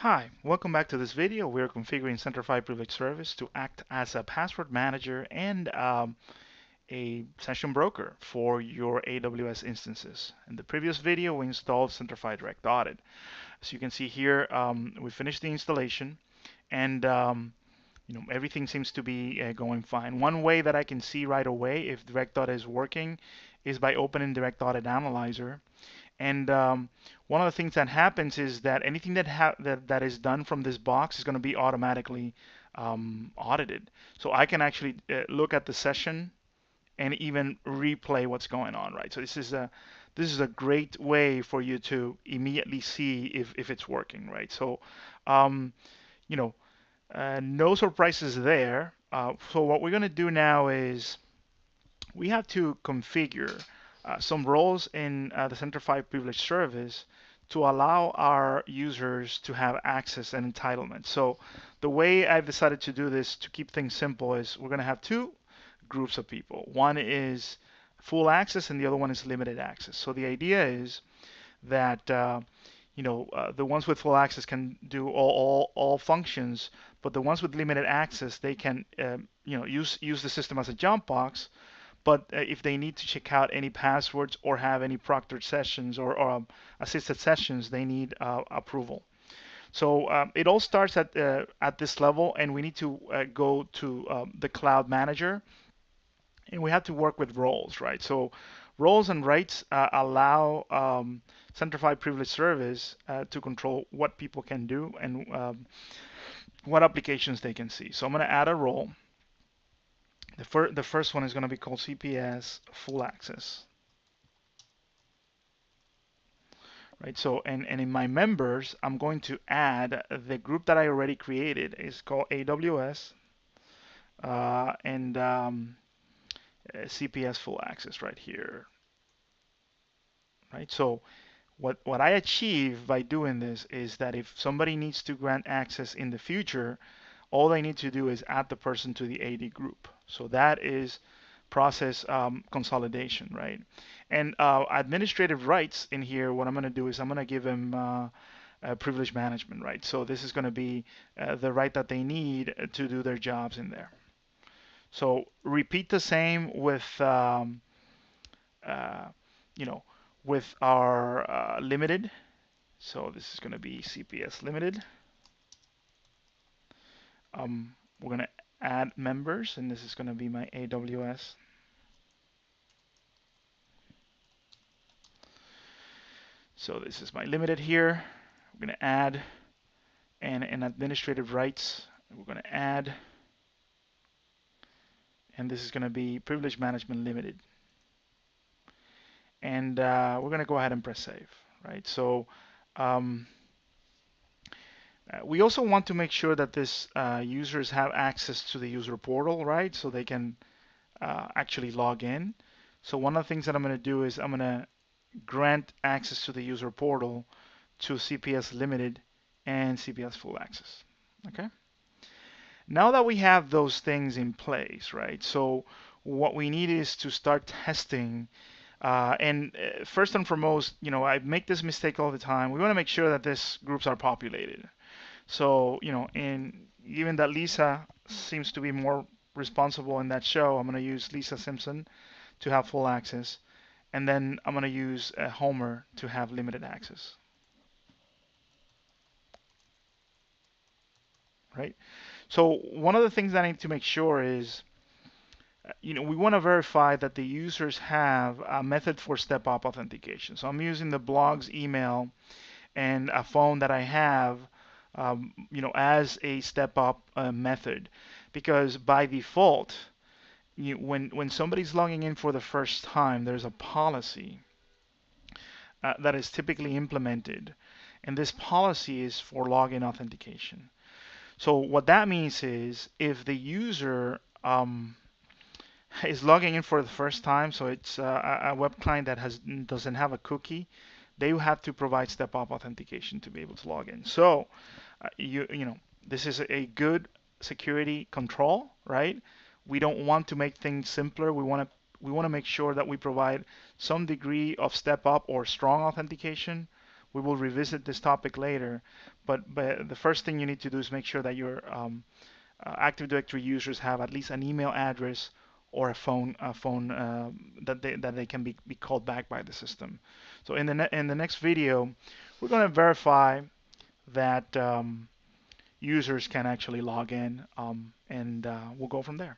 Hi, welcome back to this video. We're configuring Centrify Privilege Service to act as a password manager and a session broker for your AWS instances. In the previous video, we installed Centrify Direct Audit. As you can see here, we finished the installation and everything seems to be going fine. One way that I can see right away if Direct Audit is working is by opening Direct Audit Analyzer. And one of the things that happens is that anything that is done from this box is going to be automatically audited. So I can actually look at the session and even replay what's going on, right? So this is a great way for you to immediately see if it's working, right? So um, you know, no surprises there. So what we're going to do now is we have to configure some roles in the Centrify Privilege Service to allow our users to have access and entitlement. So the way I've decided to do this to keep things simple is we're going to have two groups of people. One is full access and the other one is limited access. So the idea is that the ones with full access can do all functions, but the ones with limited access they can use the system as a jump box, but if they need to check out any passwords or have any proctored sessions or assisted sessions, they need approval. So it all starts at this level, and we need to go to the cloud manager, and we have to work with roles, right? So roles and rights allow Centrify Privilege Service to control what people can do and what applications they can see. So I'm going to add a role. The first one is going to be called CPS Full Access, right? So and in my members, I'm going to add the group that I already created. It's called AWS and CPS Full Access right here, right? So what I achieve by doing this is that if somebody needs to grant access in the future, all they need to do is add the person to the AD group. So that is process consolidation, right? And administrative rights in here, what I'm going to do is I'm going to give them privilege management, right? So this is going to be the right that they need to do their jobs in there. So repeat the same with, uh, you know, with our limited. So this is going to be CPS limited. We're going to add members, and this is going to be my AWS. So this is my limited here. We're going to add, and in administrative rights, we're going to add, and this is going to be privilege management limited. And we're going to go ahead and press save, right? So we also want to make sure that this users have access to the user portal, right? So they can actually log in. So one of the things that I'm going to do is I'm going to grant access to the user portal to CPS limited and CPS full access. Okay. Now that we have those things in place, right? So what we need is to start testing. First and foremost, I make this mistake all the time. We want to make sure that these groups are populated. So, and given that Lisa seems to be more responsible in that show, I'm going to use Lisa Simpson to have full access. And then I'm going to use Homer to have limited access. Right? So one of the things that I need to make sure is, we want to verify that the users have a method for step-up authentication. So I'm using the blog's email and a phone that I have, as a step-up method, because by default, when somebody's logging in for the first time, there's a policy that is typically implemented, and this policy is for login authentication. So what that means is if the user is logging in for the first time, so it's a web client that doesn't have a cookie, they have to provide step-up authentication to be able to log in. So this is a good security control, right? We don't want to make things simpler. We want to make sure that we provide some degree of step-up or strong authentication We will revisit this topic later, but the first thing you need to do is make sure that your Active Directory users have at least an email address or a phone that they can be called back by the system. So in the next video, we're going to verify that users can actually log in, and we'll go from there.